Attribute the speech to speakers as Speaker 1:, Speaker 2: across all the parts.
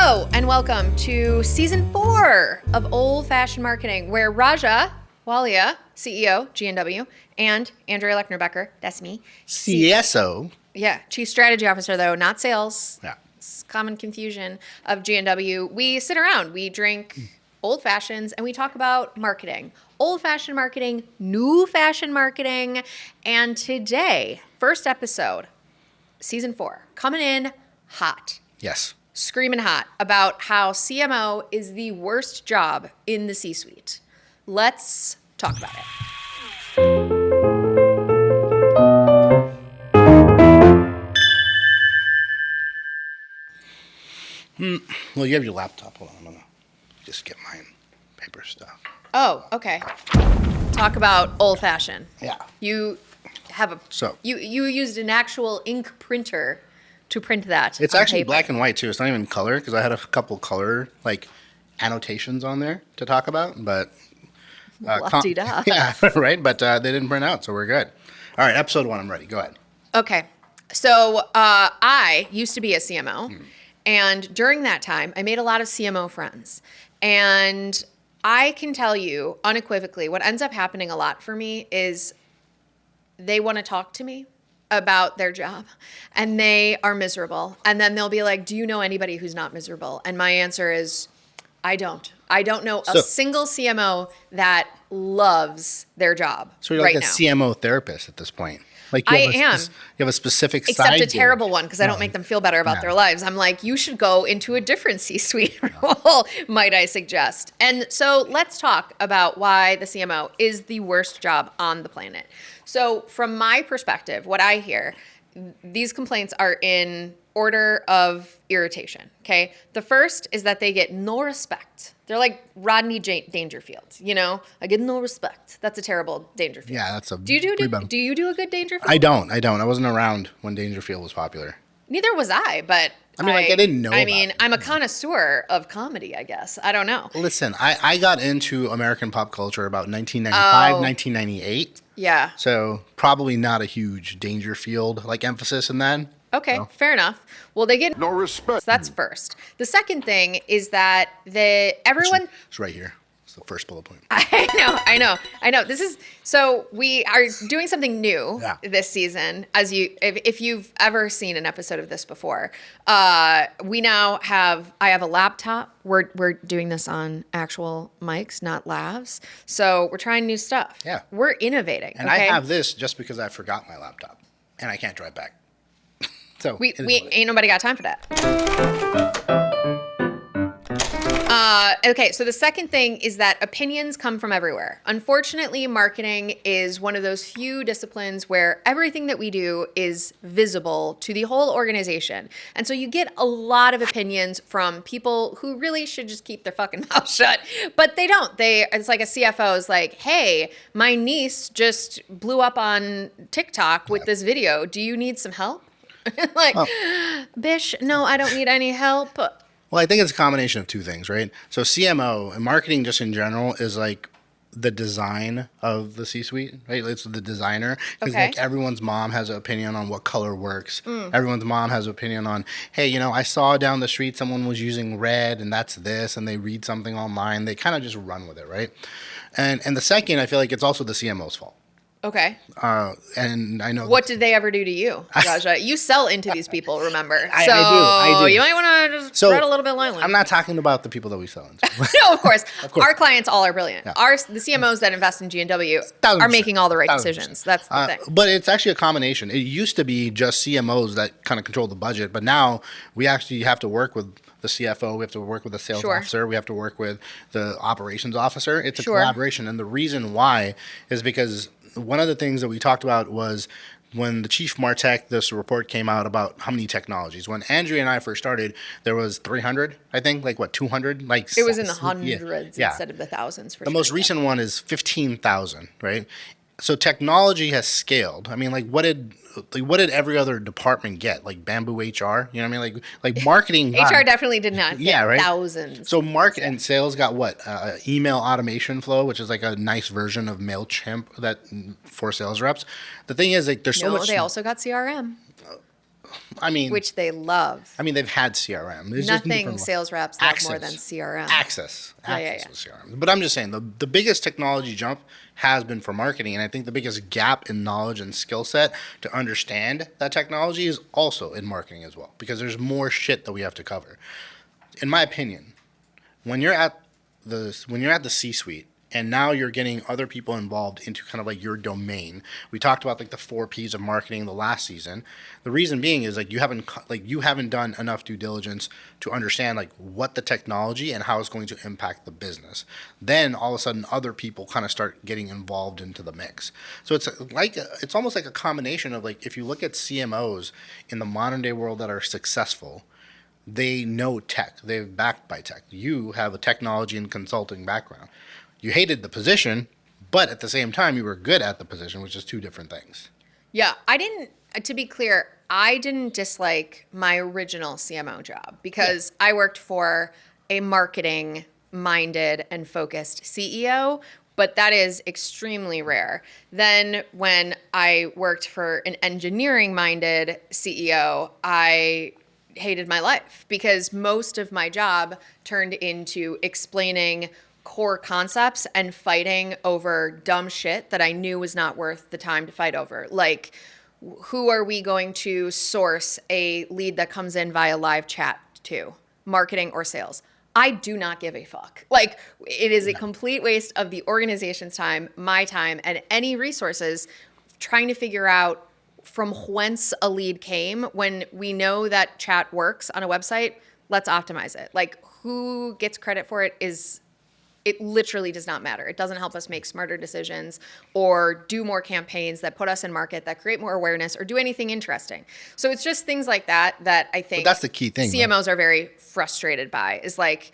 Speaker 1: Hello and welcome to season 4 of Old Fashioned Marketing, where Raja, Walia, CEO, GNW, and Andrea Lechner-Becker, that's me.
Speaker 2: CSO.
Speaker 1: Chief Strategy Officer though, not sales.
Speaker 2: Yeah.
Speaker 1: It's common confusion of GNW. We sit around, we drink old fashions, and we talk about marketing. Old fashioned marketing, new fashion marketing, and today, first episode, season 4, coming in hot.
Speaker 2: Yes.
Speaker 1: Screaming hot about how CMO is the worst job in the C-suite. Let's talk about it.
Speaker 2: Well, you have your laptop. Hold on, I'm gonna just get my paper stuff.
Speaker 1: Oh, okay. Talk about old fashioned.
Speaker 2: Yeah.
Speaker 1: You have
Speaker 2: So
Speaker 1: you used an actual ink printer to print that.
Speaker 2: it's
Speaker 1: on
Speaker 2: actually
Speaker 1: paper.
Speaker 2: black and white too. It's not even color because I had a couple color annotations on there to talk about, but
Speaker 1: La-di-da.
Speaker 2: yeah, right. But they didn't print out, so we're good. All right, episode 1. I'm ready. Go ahead.
Speaker 1: Okay. So I used to be a CMO, and during that time, I made a lot of CMO friends. And I can tell you unequivocally, what ends up happening a lot for me is they want to talk to me about their job, and they are miserable. And then they'll be like, do you know anybody who's not miserable? And my answer is, I don't. I don't know a single CMO that loves their job.
Speaker 2: So you're
Speaker 1: right
Speaker 2: like a
Speaker 1: now.
Speaker 2: CMO therapist at this point. Like
Speaker 1: I am.
Speaker 2: You have a specific
Speaker 1: Except
Speaker 2: side
Speaker 1: a
Speaker 2: gig.
Speaker 1: terrible one, because I don't make them feel better about their lives. I'm like, you should go into a different C-suite role, might I suggest. And so let's talk about why the CMO is the worst job on the planet. So from my perspective, what I hear, these complaints are in order of irritation, okay? The first is that they get no respect. They're like Rodney Dangerfield, you know? I get no respect. That's a terrible Dangerfield.
Speaker 2: Yeah, that's a.
Speaker 1: Do you do a good Dangerfield?
Speaker 2: I don't. I wasn't around when Dangerfield was popular.
Speaker 1: Neither was I, but
Speaker 2: I mean, I didn't know.
Speaker 1: I'm a connoisseur of comedy, I guess. I don't know.
Speaker 2: Listen, I got into American pop culture about 1995, 1998.
Speaker 1: Yeah.
Speaker 2: So probably not a huge Dangerfield emphasis in that.
Speaker 1: Okay, fair enough. Well, they get no respect. So that's first. The second thing is that everyone.
Speaker 2: It's right here. It's the first bullet point.
Speaker 1: I know. So we are doing something new this season. If you've ever seen an episode of this before, I have a laptop. We're doing this on actual mics, not lavs. So we're trying new stuff.
Speaker 2: Yeah.
Speaker 1: We're innovating.
Speaker 2: And I have this just because I forgot my laptop and I can't drive back. So
Speaker 1: we ain't nobody got time for that. Okay, so the second thing is that opinions come from everywhere. Unfortunately, marketing is one of those few disciplines where everything that we do is visible to the whole organization. And so you get a lot of opinions from people who really should just keep their fucking mouth shut, but they don't. It's like a CFO is like, hey, my niece just blew up on TikTok with this video. Do you need some help? Bish, no, I don't need any help.
Speaker 2: Well, I think it's a combination of two things, right? So CMO and marketing just in general is like the design of the C-suite, right? It's the designer. Because everyone's mom has an opinion on what color works. Everyone's mom has an opinion on, hey, I saw down the street someone was using red and that's this, and they read something online. They kind of just run with it, right? And the second, I feel like it's also the CMO's fault.
Speaker 1: Okay.
Speaker 2: And I know.
Speaker 1: What did they ever do to you, Raja? You sell into these people, remember?
Speaker 2: I do.
Speaker 1: You might want to just tread a little bit lightly.
Speaker 2: I'm not talking about the people that we sell into.
Speaker 1: No, of course. Our clients all are brilliant. Yeah. The CMOs that invest in GNW are making all the right decisions. That's the thing.
Speaker 2: But it's actually a combination. It used to be just CMOs that kind of control the budget, but now we actually have to work with the CFO, we have to work with the sales officer, we have to work with the operations officer. It's a collaboration. And the reason why is because one of the things that we talked about was when the chief Martech, this report came out about how many technologies. When Andrea and I first started, there was 300, I think, 200?
Speaker 1: It was in the hundreds instead of the thousands.
Speaker 2: The most recent one is 15,000, right? So technology has scaled. I mean, what did every other department get? Like Bamboo HR, you know what I mean? Like marketing.
Speaker 1: HR definitely did not get thousands.
Speaker 2: So market and sales got what? Email automation flow, which is like a nice version of MailChimp for sales reps. The thing is, there's so much.
Speaker 1: They also got CRM.
Speaker 2: I mean,
Speaker 1: which they love.
Speaker 2: I mean, they've had CRM. There's just
Speaker 1: Nothing
Speaker 2: different
Speaker 1: sales reps love more than CRM.
Speaker 2: Access
Speaker 1: Yeah.
Speaker 2: with CRM. But I'm just saying, the biggest technology jump has been for marketing, and I think the biggest gap in knowledge and skill set to understand that technology is also in marketing as well, because there's more shit that we have to cover. In my opinion, when you're at the C-suite, and now you're getting other people involved into kind of like your domain. We talked about like the 4 Ps of marketing the last season. The reason being is like you haven't done enough due diligence to understand like what the technology and how it's going to impact the business. Then all of a sudden other people kind of start getting involved into the mix. So it's almost like a combination of like, if you look at CMOs in the modern day world that are successful, they know tech. They're backed by tech. You have a technology and consulting background. You hated the position, but at the same time, you were good at the position, which is 2 different things.
Speaker 1: Yeah, to be clear, I didn't dislike my original CMO job because I worked for a marketing-minded and focused CEO, but that is extremely rare. Then when I worked for an engineering-minded CEO, I hated my life because most of my job turned into explaining core concepts and fighting over dumb shit that I knew was not worth the time to fight over. Like, who are we going to source a lead that comes in via live chat to? Marketing or sales? I do not give a fuck. Like, it is a complete waste of the organization's time, my time, and any resources trying to figure out from whence a lead came. When we know that chat works on a website, let's optimize it. Like, who gets credit for it it literally does not matter. It doesn't help us make smarter decisions or do more campaigns that put us in market, that create more awareness, or do anything interesting. So it's just things like that I think
Speaker 2: that's the key thing.
Speaker 1: CMOs are very frustrated by, is like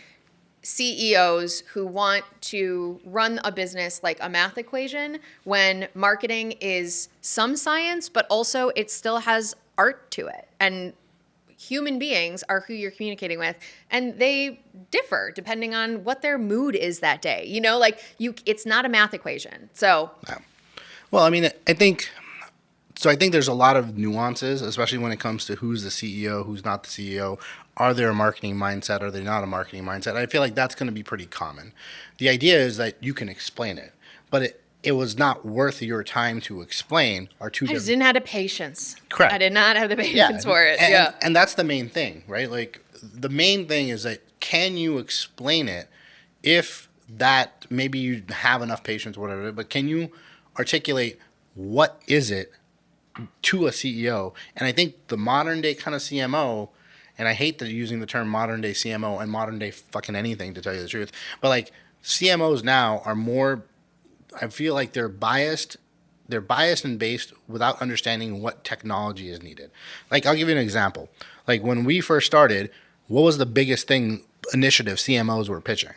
Speaker 1: CEOs who want to run a business like a math equation when marketing is some science, but also it still has art to it. And human beings are who you're communicating with, and they differ depending on what their mood is that day. You know, like it's not a math equation. So,
Speaker 2: well, I mean, I think there's a lot of nuances, especially when it comes to who's the CEO, who's not the CEO. Are they a marketing mindset? Are they not a marketing mindset? I feel like that's going to be pretty common. The idea is that you can explain it, but it was not worth your time to explain.
Speaker 1: I just didn't have the patience.
Speaker 2: Correct.
Speaker 1: I did not have the patience for it.
Speaker 2: And that's the main thing, right? Like, the main thing is that, can you explain it? If that, maybe you have enough patience or whatever, but can you articulate what is it to a CEO? And I think the modern day kind of CMO, and I hate that using the term modern day CMO and modern day fucking anything, to tell you the truth, but like CMOs now are more, I feel like they're biased and based without understanding what technology is needed. Like, I'll give you an example. Like, when we first started, what was the biggest initiative CMOs were pitching?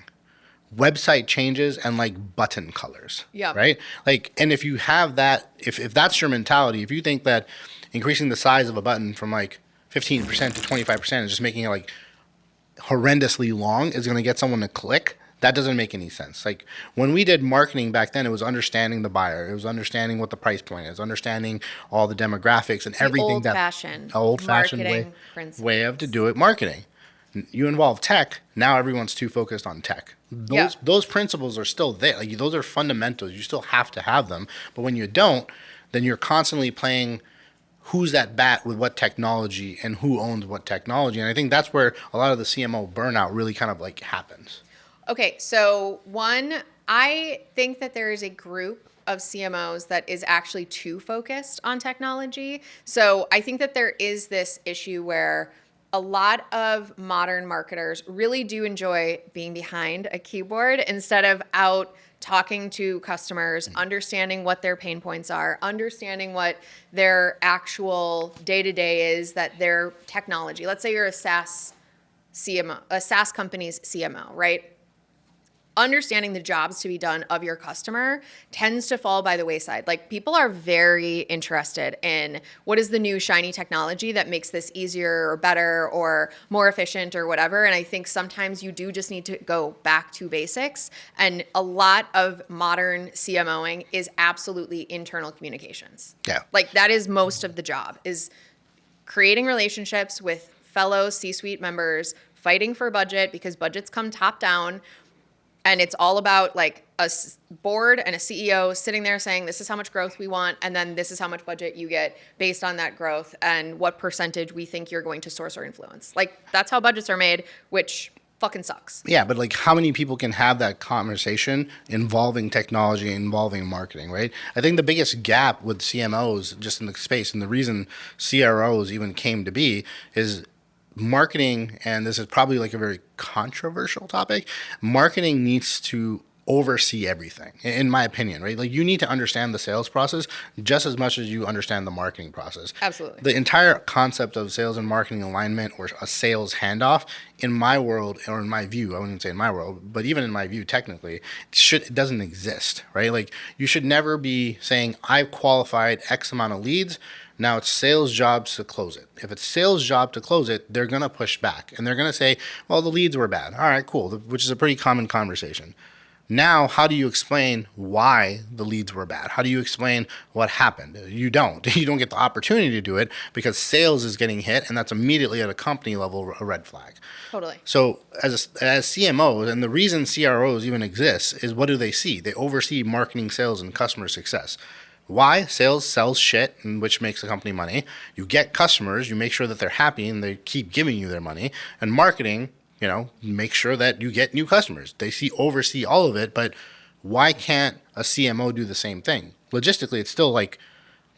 Speaker 2: Website changes and like button colors.
Speaker 1: Yeah.
Speaker 2: Right? Like, and if you have that, if that's your mentality, if you think that increasing the size of a button from like 15% to 25% and just making it like horrendously long is going to get someone to click, that doesn't make any sense. Like, when we did marketing back then, it was understanding the buyer. It was understanding what the price point is, understanding all the demographics and everything. Old-fashioned way of to do it, marketing. You involve tech, now everyone's too focused on tech. Those principles are still there. Like, those are fundamentals. You still have to have them. But when you don't, then you're constantly playing who's at bat with what technology and who owns what technology. And I think that's where a lot of the CMO burnout really kind of like happens.
Speaker 1: Okay, so one, I think that there is a group of CMOs that is actually too focused on technology. So I think that there is this issue where a lot of modern marketers really do enjoy being behind a keyboard instead of out talking to customers, understanding what their pain points are, understanding what their actual day-to-day is, that their technology. Let's say you're a SaaS CMO, a SaaS company's CMO, right? Understanding the jobs to be done of your customer tends to fall by the wayside. Like, people are very interested in what is the new shiny technology that makes this easier or better or more efficient or whatever. And I think sometimes you do just need to go back to basics. And a lot of modern CMOing is absolutely internal communications.
Speaker 2: Yeah.
Speaker 1: Like, that is most of the job, is creating relationships with fellow C-suite members, fighting for budget because budgets come top down. And it's all about like a board and a CEO sitting there saying, this is how much growth we want. And then this is how much budget you get based on that growth and what percentage we think you're going to source or influence. Like, that's how budgets are made, which fucking sucks.
Speaker 2: Yeah, but like how many people can have that conversation involving technology, involving marketing, right? I think the biggest gap with CMOs just in the space, and the reason CROs even came to be, is marketing, and this is probably like a very controversial topic, marketing needs to oversee everything, in my opinion, right? Like, you need to understand the sales process just as much as you understand the marketing process.
Speaker 1: Absolutely.
Speaker 2: The entire concept of sales and marketing alignment, or a sales handoff, in my world, or in my view, I wouldn't say in my world, but even in my view, technically, it doesn't exist, right? Like, you should never be saying, I've qualified X amount of leads, now it's sales jobs to close it. If it's sales job to close it, they're going to push back and they're going to say, well, the leads were bad. All right, cool, which is a pretty common conversation. Now, how do you explain why the leads were bad? How do you explain what happened? You don't. You don't get the opportunity to do it because sales is getting hit, and that's immediately at a company level a red flag.
Speaker 1: Totally.
Speaker 2: So as CMOs, and the reason CROs even exist is, what do they see? They oversee marketing, sales, and customer success. Why? Sales sells shit, which makes the company money. You get customers, you make sure that they're happy and they keep giving you their money. And marketing, make sure that you get new customers. They oversee all of it, but why can't a CMO do the same thing? Logistically, it's still like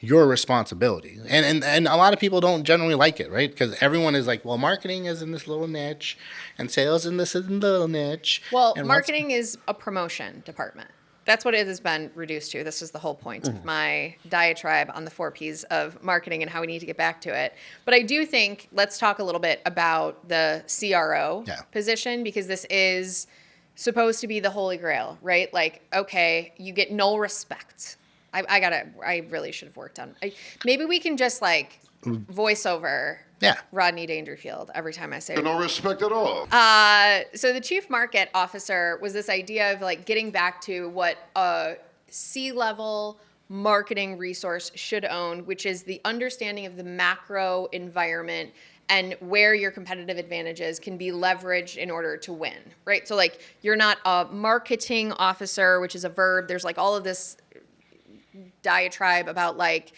Speaker 2: your responsibility. And a lot of people don't generally like it, right? Because everyone is like, well, marketing is in this little niche and sales in this little niche.
Speaker 1: Well, marketing is a promotion department. That's what it has been reduced to. This is the whole point of my diatribe on the 4 Ps of marketing and how we need to get back to it. But I do think, let's talk a little bit about the CRO position, because this is supposed to be the holy grail, right? Like, okay, you get no respect. I really should have worked on maybe we can just like voice over Rodney Dangerfield every time I say
Speaker 3: no respect at all.
Speaker 1: So the chief market officer was this idea of like getting back to what a C-level marketing resource should own, which is the understanding of the macro environment and where your competitive advantages can be leveraged in order to win, right? So like, you're not a marketing officer, which is a verb. There's like all of this diatribe about like,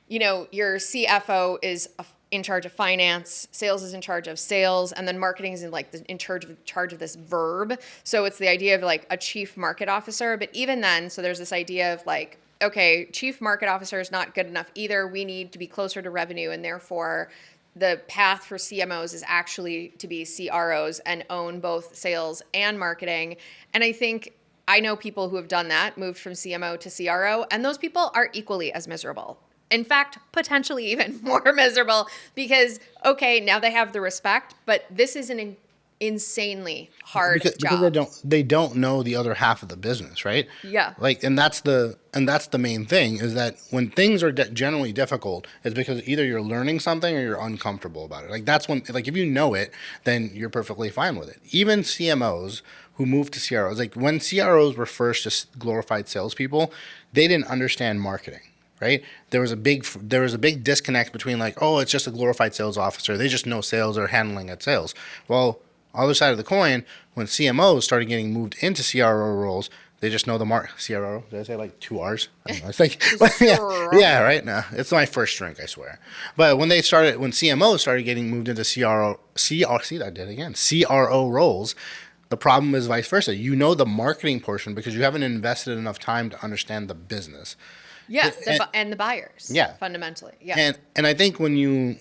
Speaker 1: your CFO is in charge of finance, sales is in charge of sales, and then marketing is in charge of this verb. So it's the idea of like a chief market officer. But even then, so there's this idea of like, okay, chief market officer is not good enough either. We need to be closer to revenue, and therefore the path for CMOs is actually to be CROs and own both sales and marketing. And I think I know people who have done that, moved from CMO to CRO, and those people are equally as miserable. In fact, potentially even more miserable, because, okay, now they have the respect, but this is an insanely hard job.
Speaker 2: Because they don't know the other half of the business, right?
Speaker 1: Yeah.
Speaker 2: Like, and that's the main thing, is that when things are generally difficult, it's because either you're learning something or you're uncomfortable about it. Like, that's when, like, if you know it, then you're perfectly fine with it. Even CMOs who moved to CROs, like when CROs were first just glorified salespeople, they didn't understand marketing. Right? There was a big disconnect between like, oh, it's just a glorified sales officer. They just know sales or handling at sales. Well, other side of the coin, when CMOs started getting moved into CRO roles, they just know the CRO. Did I say like 2 R's? I don't know. It's like, yeah, right? No, it's my first drink, I swear. But when CMOs started getting moved into CRO roles, the problem is vice versa. You know the marketing portion because you haven't invested enough time to understand the business.
Speaker 1: Yeah, and the buyers. Yeah, fundamentally. Yeah,
Speaker 2: and I think when you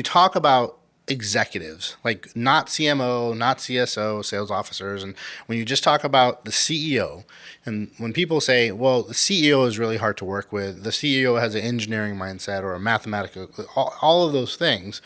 Speaker 2: talk about executives, like not CMO, not CSO, sales officers, and when you just talk about the CEO, and when people say, well, the CEO is really hard to work with, the CEO has an engineering mindset or a mathematical, all of those things.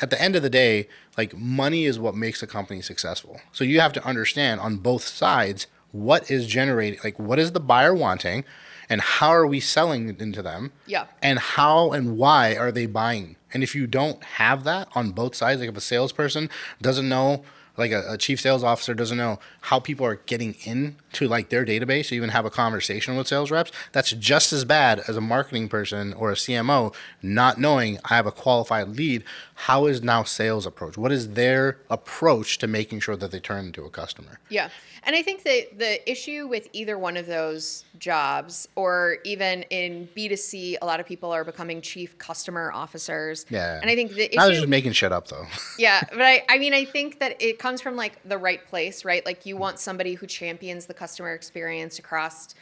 Speaker 2: At the end of the day, like, money is what makes a company successful. So you have to understand on both sides what is generating, like, what is the buyer wanting, and how are we selling it into them?
Speaker 1: Yeah.
Speaker 2: And how and why are they buying? And if you don't have that on both sides, like if a salesperson doesn't know like a chief sales officer doesn't know how people are getting into like their database to even have a conversation with sales reps, that's just as bad as a marketing person or a CMO not knowing I have a qualified lead. How is now sales approach? What is their approach to making sure that they turn into a customer?
Speaker 1: Yeah. And I think that the issue with either one of those jobs, or even in B2C, a lot of people are becoming chief customer officers.
Speaker 2: Yeah.
Speaker 1: And I think the issue...
Speaker 2: I was just making shit up, though.
Speaker 1: Yeah. But I mean, I think that it comes from like the right place, right? Like you want somebody who champions the customer experience across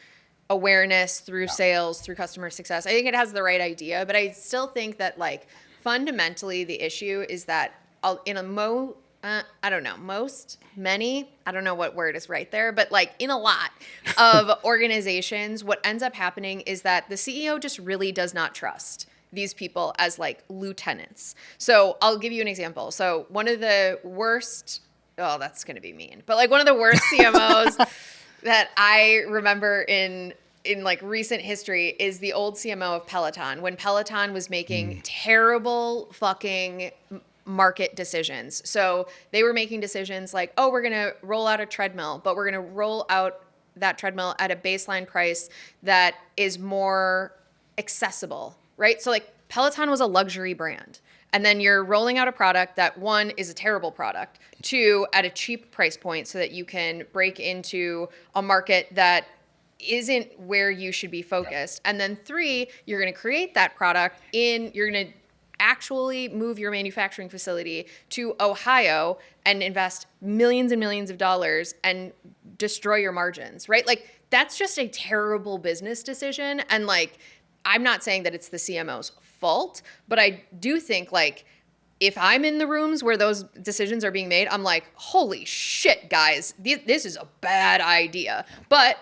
Speaker 1: awareness, through sales, through customer success. I think it has the right idea, but I still think that like fundamentally the issue is that in a I don't know, many, I don't know what word is right there, but like in a lot of organizations, what ends up happening is that the CEO just really does not trust these people as like lieutenants. So I'll give you an example. So one of the worst, oh, that's going to be mean, but like one of the worst CMOs that I remember in like recent history is the old CMO of Peloton, when Peloton was making terrible fucking market decisions. So they were making decisions like, oh, we're going to roll out a treadmill, but we're going to roll out that treadmill at a baseline price that is more accessible, right? So like Peloton was a luxury brand. And then you're rolling out a product that, one, is a terrible product, two, at a cheap price point so that you can break into a market that isn't where you should be focused. And then three, you're going to create that product you're going to actually move your manufacturing facility to Ohio and invest millions and millions of dollars and destroy your margins, right? Like that's just a terrible business decision. And like, I'm not saying that it's the CMO's fault, but I do think like if I'm in the rooms where those decisions are being made, I'm like, holy shit, guys, this is a bad idea. But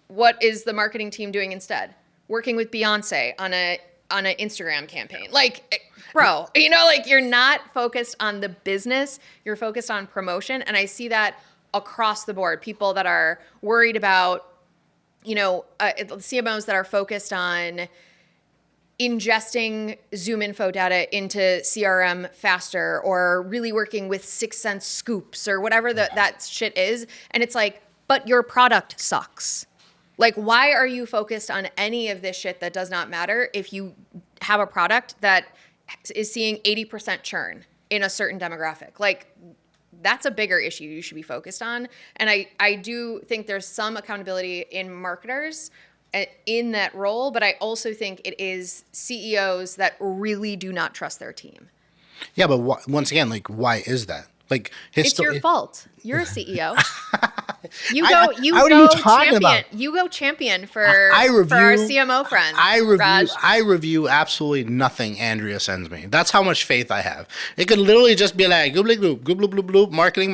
Speaker 1: what is the marketing team doing instead? Working with Beyonce on an Instagram campaign. Like, bro, you know, like you're not focused on the business, you're focused on promotion. And I see that across the board. People that are worried about, you know, CMOs that are focused on ingesting Zoom info data into CRM faster, or really working with 6 Sense scoops or whatever that shit is. And it's like, but your product sucks. Like, why are you focused on any of this shit that does not matter if you have a product that is seeing 80% churn in a certain demographic? Like, that's a bigger issue you should be focused on. And I do think there's some accountability in marketers in that role, but I also think it is CEOs that really do not trust their team.
Speaker 2: Yeah, but once again, like, why is that? Like,
Speaker 1: it's your fault. You're a CEO. You go champion for our CMO friends.
Speaker 2: I review absolutely nothing Andrea sends me. That's how much faith I have. It could literally just be like, goobly gloop, goobly bloop bloop, marketing.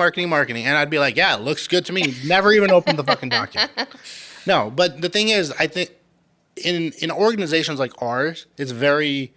Speaker 2: And I'd be like, yeah, it looks good to me. Never even opened the fucking document. No, but the thing is, I think in organizations like ours, it's very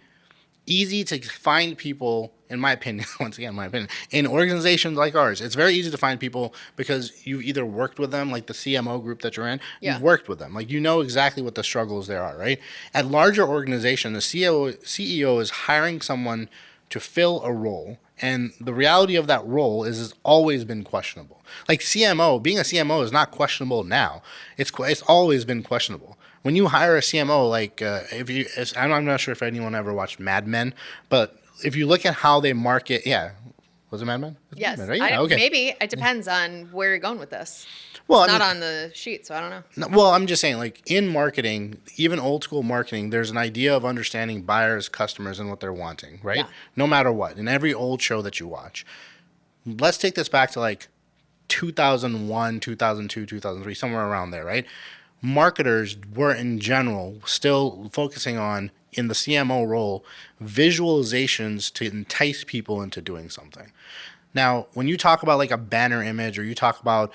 Speaker 2: easy to find people, in my opinion, once again, in organizations like ours, it's very easy to find people because you've either worked with them, like the CMO group that you're in, you've worked with them. Like, you know exactly what the struggles there are, right? At larger organizations, the CEO is hiring someone to fill a role, and the reality of that role is it's always been questionable. Like being a CMO is not questionable now. It's always been questionable. When you hire a CMO, like I'm not sure if anyone ever watched Mad Men, but if you look at how they market, was it Mad Men?
Speaker 1: Yes,
Speaker 2: Mad Men, right? Okay.
Speaker 1: Maybe it depends on where you're going with this.
Speaker 2: Well,
Speaker 1: it's not on the sheet, so I don't know.
Speaker 2: Well, I'm just saying, like in marketing, even old school marketing, there's an idea of understanding buyers, customers, and what they're wanting, right? Yeah. No matter what, in every old show that you watch. Let's take this back to like 2001, 2002, 2003, somewhere around there, right? Marketers were in general still focusing on, in the CMO role, visualizations to entice people into doing something. Now, when you talk about like a banner image, or you talk about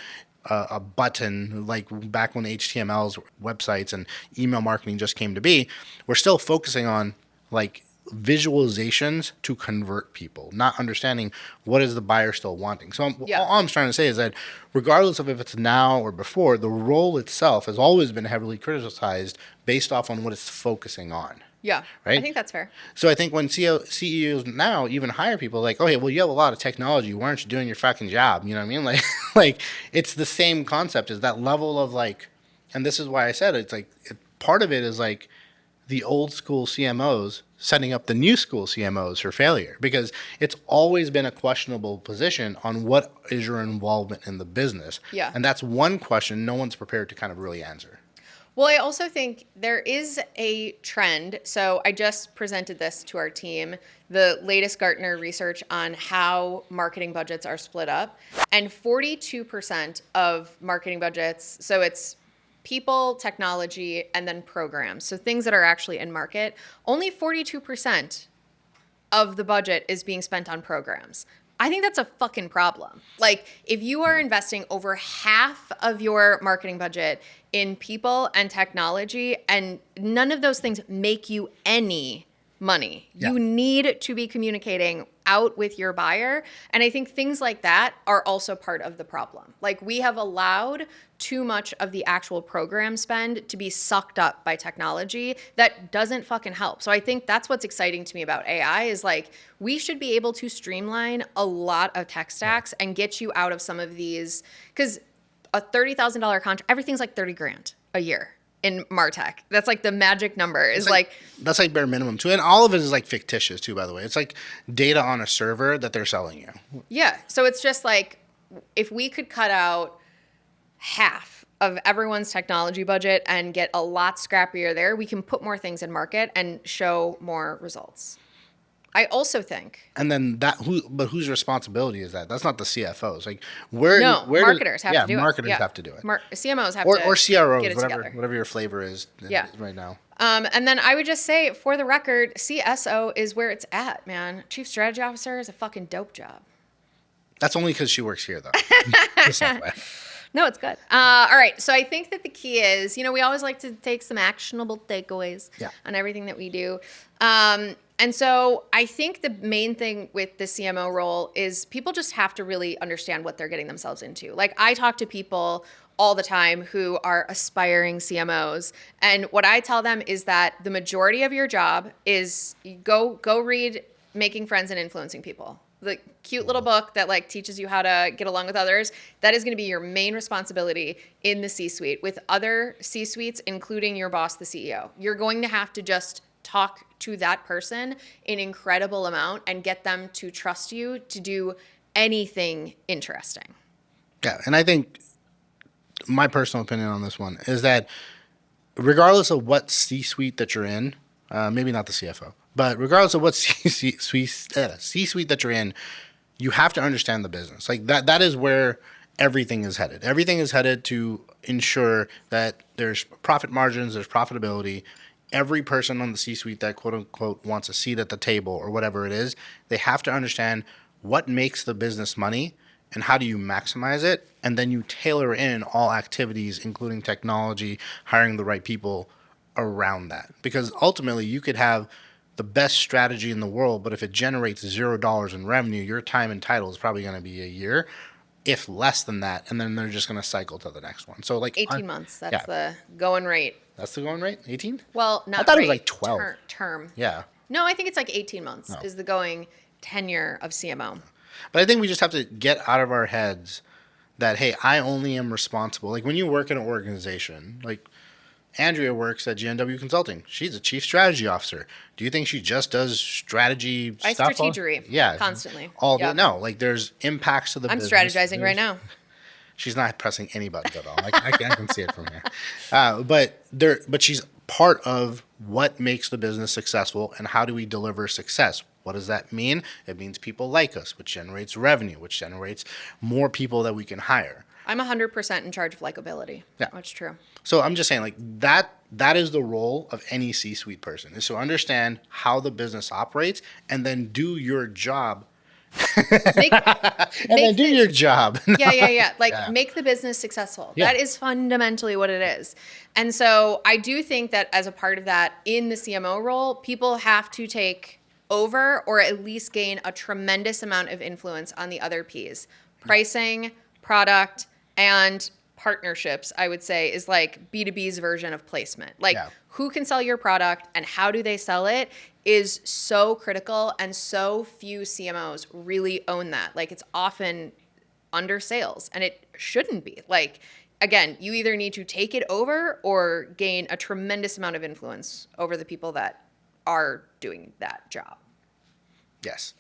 Speaker 2: a button, like back when HTML's websites and email marketing just came to be, we're still focusing on like visualizations to convert people, not understanding what is the buyer still wanting. So all I'm trying to say is that regardless of if it's now or before, the role itself has always been heavily criticized based off on what it's focusing on.
Speaker 1: Yeah.
Speaker 2: Right?
Speaker 1: I think that's fair.
Speaker 2: So I think when CEOs now even hire people like, okay, well, you have a lot of technology. Why aren't you doing your fucking job? You know what I mean? Like, like it's the same concept as that level of like, and this is why I said it's like, part of it is like the old school CMOs setting up the new school CMOs for failure, because it's always been a questionable position on what is your involvement in the business.
Speaker 1: Yeah.
Speaker 2: And that's one question no one's prepared to kind of really answer.
Speaker 1: Well, I also think there is a trend. So I just presented this to our team, the latest Gartner research on how marketing budgets are split up. And 42% of marketing budgets, so it's people, technology, and then programs. So things that are actually in market, only 42% of the budget is being spent on programs. I think that's a fucking problem. Like, if you are investing over half of your marketing budget in people and technology, and none of those things make you any money, you need to be communicating out with your buyer. And I think things like that are also part of the problem. Like, we have allowed too much of the actual program spend to be sucked up by technology that doesn't fucking help. So I think that's what's exciting to me about AI is like, we should be able to streamline a lot of tech stacks and get you out of some of these, because a $30,000 contract, everything's like 30 grand a year in MarTech. That's like the magic number is like
Speaker 2: that's like bare minimum too. And all of it is like fictitious too, by the way. It's like data on a server that they're selling you.
Speaker 1: Yeah. So it's just like, if we could cut out half of everyone's technology budget and get a lot scrappier there, we can put more things in market and show more results. I also think.
Speaker 2: And then whose responsibility is that? That's not the CFOs. Like
Speaker 1: marketers have to do it.
Speaker 2: Marketers have to do it.
Speaker 1: CMOs have
Speaker 2: or
Speaker 1: to
Speaker 2: CROs,
Speaker 1: get it together.
Speaker 2: whatever your flavor is right now.
Speaker 1: And then I would just say, for the record, CSO is where it's at, man. Chief Strategy Officer is a fucking dope job.
Speaker 2: That's only because she works here, though.
Speaker 1: No, it's good. All right. So I think that the key is, we always like to take some actionable takeaways on everything that we do. And so I think the main thing with the CMO role is people just have to really understand what they're getting themselves into. Like, I talk to people all the time who are aspiring CMOs. And what I tell them is that the majority of your job is go read Making Friends and Influencing People. The cute little book that like teaches you how to get along with others. That is going to be your main responsibility in the C-suite with other C-suites, including your boss, the CEO. You're going to have to just talk to that person an incredible amount and get them to trust you to do anything interesting.
Speaker 2: Yeah. And I think my personal opinion on this one is that regardless of what C-suite that you're in, maybe not the CFO, but regardless of what C-suite that you're in, you have to understand the business. Like that is where everything is headed. Everything is headed to ensure that there's profit margins, there's profitability. Every person on the C-suite that quote unquote wants a seat at the table or whatever it is, they have to understand what makes the business money and how do you maximize it. And then you tailor in all activities, including technology, hiring the right people around that. Because ultimately you could have the best strategy in the world, but if it generates $0 in revenue, your time and title is probably going to be a year, if less than that, and then they're just going to cycle to the next one. So like
Speaker 1: 18 months, that's the going rate.
Speaker 2: That's the going rate? 18?
Speaker 1: Well, not
Speaker 2: I thought
Speaker 1: rate,
Speaker 2: it was like 12.
Speaker 1: Term.
Speaker 2: Yeah.
Speaker 1: No, I think it's like 18 months is the going tenure of CMO.
Speaker 2: But I think we just have to get out of our heads that, hey, I only am responsible. Like when you work in an organization, like Andrea works at GNW Consulting. She's a chief strategy officer. Do you think she just does strategy stuff?
Speaker 1: I strategery constantly.
Speaker 2: All day? No, like there's impacts to the business.
Speaker 1: I'm strategizing right now.
Speaker 2: She's not pressing any buttons at all. I can see it from here. But she's part of what makes the business successful and how do we deliver success. What does that mean? It means people like us, which generates revenue, which generates more people that we can hire.
Speaker 1: I'm 100% in charge of likability. Yeah. That's true.
Speaker 2: So I'm just saying, like, that is the role of any C-suite person, is to understand how the business operates and then do your job. Do your job.
Speaker 1: Yeah. Make the business successful. Yeah. That is fundamentally what it is. And so I do think that as a part of that, in the CMO role, people have to take over or at least gain a tremendous amount of influence on the other P's. Pricing, product, and partnerships, I would say, is like B2B's version of placement. Like who can sell your product and how do they sell it is so critical, and so few CMOs really own that. Like it's often under sales, and it shouldn't be. Like, again, you either need to take it over or gain a tremendous amount of influence over the people that are doing that job.
Speaker 2: Yes.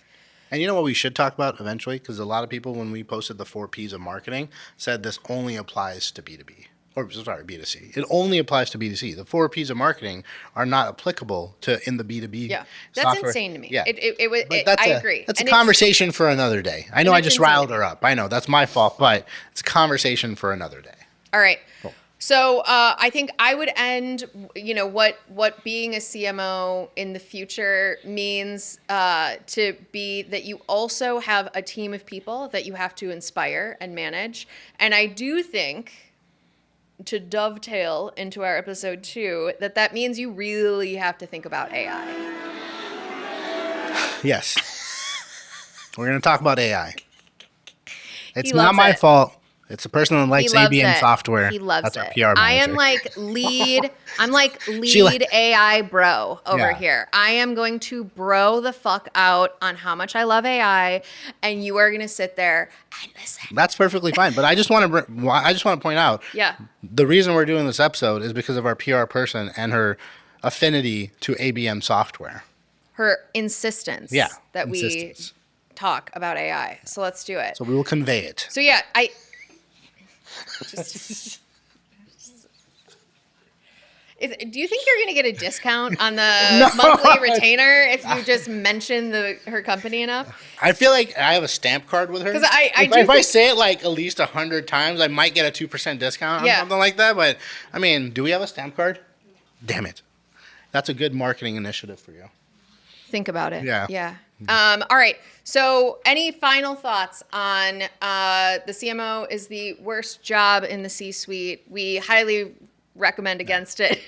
Speaker 2: And you know what we should talk about eventually? Because a lot of people, when we posted the 4 Ps of marketing, said this only applies to B2B. Or, sorry, B2C. It only applies to B2C. The 4 Ps of marketing are not applicable to in the B2B.
Speaker 1: Yeah, that's
Speaker 2: software.
Speaker 1: Insane to me.
Speaker 2: Yeah.
Speaker 1: I agree.
Speaker 2: That's a conversation for another day. I know I just riled her up. I know, that's my fault, but it's a conversation for another day.
Speaker 1: All right.
Speaker 2: Cool.
Speaker 1: So I think I would end, what being a CMO in the future means to be that you also have a team of people that you have to inspire and manage. And I do think, to dovetail into our episode 2, that means you really have to think about AI.
Speaker 2: Yes. We're going to talk about AI. It's not my fault. It's a person that likes ABM software.
Speaker 1: He loves
Speaker 2: That's
Speaker 1: it.
Speaker 2: Our PR manager.
Speaker 1: I am like lead AI bro over here. I am going to bro the fuck out on how much I love AI, and you are going to sit there and listen.
Speaker 2: That's perfectly fine. But I just want to point out.
Speaker 1: Yeah.
Speaker 2: The reason we're doing this episode is because of our PR person and her affinity to ABM software.
Speaker 1: Her insistence.
Speaker 2: Yeah.
Speaker 1: That we talk about AI. So let's do it.
Speaker 2: So we will convey it.
Speaker 1: So yeah, do you think you're going to get a discount on the monthly retainer if you just mention her company enough?
Speaker 2: I feel like I have a stamp card with her.
Speaker 1: Because
Speaker 2: if I say it like at least 100 times, I might get a 2% discount on something like that. But I mean, do we have a stamp card? Damn it. That's a good marketing initiative for you.
Speaker 1: Think about it.
Speaker 2: Yeah.
Speaker 1: All right. So any final thoughts on the CMO is the worst job in the C-suite? We highly recommend against it.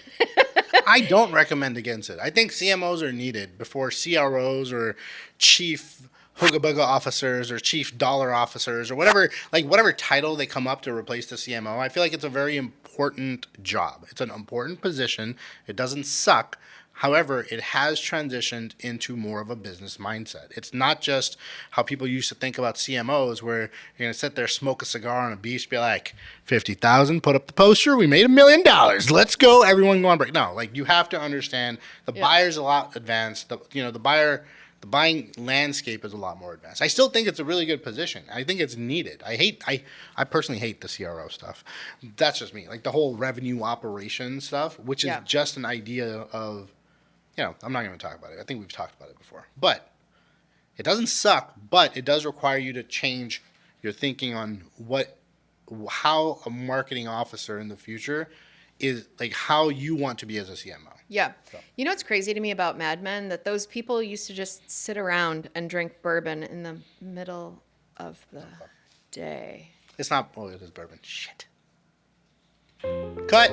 Speaker 2: I don't recommend against it. I think CMOs are needed before CROs or chief hooga-booga officers or chief dollar officers or whatever title they come up to replace the CMO. I feel like it's a very important job. It's an important position. It doesn't suck. However, it has transitioned into more of a business mindset. It's not just how people used to think about CMOs, where you're going to sit there, smoke a cigar on a beach, be like, 50,000, put up the poster, we made $1 million. Let's go, everyone go on break. No, like you have to understand the buyer's a lot advanced. The buying landscape is a lot more advanced. I still think it's a really good position. I think it's needed. I personally hate the CRO stuff. That's just me. Like the whole revenue operation stuff, which is just an idea of, I'm not going to talk about it. I think we've talked about it before. But it doesn't suck, but it does require you to change your thinking on how a marketing officer in the future is, like how you want to be as a CMO.
Speaker 1: Yeah. So. You know what's crazy to me about Mad Men? That those people used to just sit around and drink bourbon in the middle of the day.
Speaker 2: It's not, it is bourbon. Shit. Cut.